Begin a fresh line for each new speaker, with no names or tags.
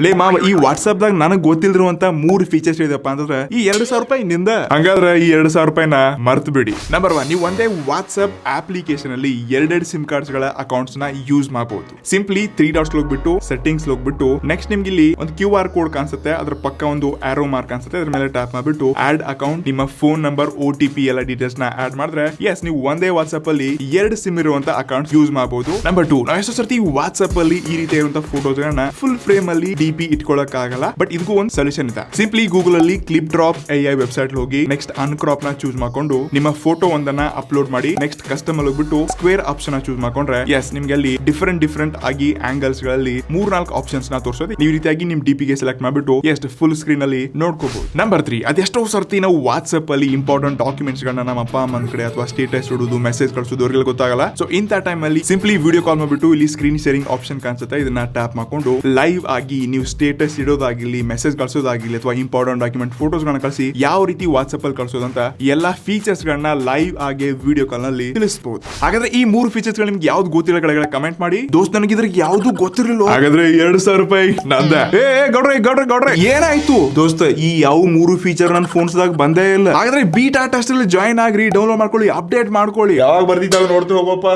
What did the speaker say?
ಲೇ ಮಾವ, ಈ ವಾಟ್ಸ್ಆಪ್ ದಾಗ ನನಗ್ ಗೊತ್ತಿಲ್ದಿರುವಂತ 3 ಫೀಚರ್ಸ್ ಇದೆಯಪ್ಪ ಅಂತಂದ್ರೆ ಈ 2,000 ರೂಪಾಯಿ ನಿಂದ. ಹಂಗಾದ್ರೆ ಈ 2,000 ರೂಪಾಯಿನ ಮರ್ತು ಬಿಡಿ. ನಂಬರ್ 1, ನೀವು ಒಂದೇ ವಾಟ್ಸ್ಆಪ್ ಅಪ್ಲಿಕೇಶನ್ ಅಲ್ಲಿ 2 ಸಿಮ್ ಕಾರ್ಡ್ಸ್ ಗಳ ಅಕೌಂಟ್ಸ್ ನ ಯೂಸ್ ಮಾಡಬಹುದು. ಸಿಂಪ್ಲಿ 3 ಡಾಟ್ಸ್ ಹೋಗ್ಬಿಟ್ಟು ಸೆಟ್ಟಿಂಗ್ಸ್ ಹೋಗ್ಬಿಟ್ಟು ನೆಕ್ಸ್ಟ್ ನಿಮ್ಗೆ ಇಲ್ಲಿ ಒಂದು QR ಕೋಡ್ ಕಾಣಿಸುತ್ತೆ, ಅದ್ರ ಪಕ್ಕ ಒಂದು ಆರೋ ಮಾರ್ಕ್ ಕಾಣಿಸುತ್ತೆ, ಅದ್ರ ಮೇಲೆ ಟ್ಯಾಪ್ ಮಾಡ್ಬಿಟ್ಟು ಆಡ್ ಅಕೌಂಟ್, ನಿಮ್ಮ ಫೋನ್ ನಂಬರ್, OTP ಎಲ್ಲ ಡೀಟೇಲ್ಸ್ ನ ಆಡ್ ಮಾಡಿದ್ರೆ ಎಸ್ ನೀವು ಒಂದೇ ವಾಟ್ಸ್ಆಪ್ ಅಲ್ಲಿ 2 ಸಿಮ್ ಇರುವಂತ ಅಕೌಂಟ್ ಯೂಸ್ ಮಾಡಬಹುದು. ನಂಬರ್ 2, ನಾವು ಎಷ್ಟೋ ಸರ್ತಿ ವಾಟ್ಸ್ಆಪ್ ಅಲ್ಲಿ ಈ ರೀತಿ ಇರುವಂತ ಫೋಟೋಸ್ ಗಳನ್ನ ಫುಲ್ ಫ್ರೇಮ್ ಅಲ್ಲಿ DP ಇಟ್ಕೊಳ್ಳಕ್ ಆಗಲ್ಲ. ಬಟ್ ಇದಕ್ಕೂ ಒಂದು ಸೊಲ್ಯೂಷನ್ ಇದೆ. ಸಿಂಪ್ಲಿ ಗೂಗಲ್ ಅಲ್ಲಿ ಕ್ಲಿಪ್ ಡ್ರಾಪ್ AI ವೆಬ್ಸೈಟ್ ಹೋಗಿ ನೆಕ್ಸ್ಟ್ ಅನ್ಕ್ರಾಪ್ ನ ಚೂಸ್ ಮಾಡ್ಕೊಂಡು ನಿಮ್ಮ ಫೋಟೋ ಒಂದನ್ನ ಅಪ್ಲೋಡ್ ಮಾಡಿ ನೆಕ್ಸ್ಟ್ ಕಸ್ಟಮ್ ಅಲ್ಲಿ ಹೋಗ್ಬಿಟ್ಟು ಸ್ಕ್ವೇರ್ ಆಪ್ಷನ್ ಚೂಸ್ ಮಾಡ್ಕೊಂಡ್ರೆ ಎಸ್ ನಿಮ್ಗೆ ಅಲ್ಲಿ ಡಿಫರೆಂಟ್ ಆಗಿ ಆಂಗಲ್ಸ್ ಗಳಲ್ಲಿ 3-4 ಆಪ್ಷನ್ಸ್ ನ ತೋರಿಸೋದು. ನೀವು ರೀತಿಯಾಗಿ ನಿಮ್ DP ಗೆ ಸೆಲೆಕ್ಟ್ ಮಾಡ್ಬಿಟ್ಟು ಎಷ್ಟು ಫುಲ್ ಸ್ಕ್ರೀನ್ ಅಲ್ಲಿ ನೋಡ್ಕೋಬಹುದು. ನಂಬರ್ 3, ಅದೆಷ್ಟೋ ಸರ್ತಿ ನಾವು ವಾಟ್ಸ್ಆಪ್ ಅಲ್ಲಿ ಇಂಪಾರ್ಟೆಂಟ್ ಡಾಕ್ಯುಮೆಂಟ್ಸ್ ಗಳನ್ನ ನಮ್ಮ ಅಪ್ಪ ಅಮ್ಮನ ಕಡೆ ಅಥವಾ ಸ್ಟೇಟಸ್ ಇಡೋದು, ಮೆಸೇಜ್ ಕಳಿಸೋದು ಅವ್ರಿಗೆ ಗೊತ್ತಾಗಲ್ಲ. ಸೊ ಇಂಥ ಟೈಮ್ ಅಲ್ಲಿ ಸಿಂಪ್ಲಿ ವಿಡಿಯೋ ಕಾಲ್ ಮಾಡ್ಬಿಟ್ಟು ಇಲ್ಲಿ ಸ್ಕ್ರೀನ್ ಶೇರಿಂಗ್ ಆಪ್ಷನ್ ಕಾಣಿಸುತ್ತೆ, ಇದನ್ನ ಟ್ಯಾಪ್ ಮಾಡ್ಕೊಂಡು ಲೈವ್ ಆಗಿ ನೀವು ಸ್ಟೇಟಸ್ ಇಡೋದಾಗಿರ್ಲಿ, ಮೆಸೇಜ್ ಕಳಿಸೋದಾಗಿರ್ಲಿ ಅಥವಾ ಇಂಪಾರ್ಟೆಂಟ್ ಡಾಕ್ಯುಮೆಂಟ್ ಫೋಟೋಸ್ ಗಳನ್ನ ಕಳಿಸಿ ಯಾವ ರೀತಿ ವಾಟ್ಸ್ಆಪ್ ಅಲ್ಲಿ ಕಳಿಸೋದಂತ ಎಲ್ಲಾ ಫೀಚರ್ಸ್ ಗಳನ್ನ ಲೈವ್ ಆಗಿ ವಿಡಿಯೋ ಕಾಲ್ ನಲ್ಲಿ ತಿಳಿಸಬಹುದು. ಹಾಗಾದ್ರೆ ಈ 3 ಫೀಚರ್ಸ್ ಗಳು ನಿಮ್ಗೆ ಯಾವ್ದು ಗೊತ್ತಿಲ್ಲ ಕಡೆಗಳ ಕಮೆಂಟ್ ಮಾಡಿ. ದೋಸ್ತ್ ನನಗೆ ಇದ್ರಿಗೆ ಯಾವ್ದು ಗೊತ್ತಿರಲಿಲ್ಲ. ಹಾಗಾದ್ರೆ 2,000 ರೂಪಾಯಿ ನಂದ. ಗೌಡ್ರೆ ಏನಾಯ್ತು ದೋಸ್ತ? ಈ ಯಾವ 3 ಫೀಚರ್ ನನ್ನ ಫೋನ್ಸ್ ದಾಗ ಬಂದೇ ಇಲ್ಲ. ಹಾಗಾದ್ರೆ ಬೀಟಾ ಟೆಸ್ಟ್ ಅಲ್ಲಿ ಜಾಯ್ನ್ ಆಗ್ರಿ, ಡೌನ್ಲೋಡ್ ಮಾಡ್ಕೊಳ್ಳಿ, ಅಪ್ಡೇಟ್ ಮಾಡ್ಕೊಳ್ಳಿ. ಯಾವಾಗ ಬರ್ದಿದ್ದಾಗ ನೋಡ್ತೀವಿ ಹೋಗಪ್ಪ.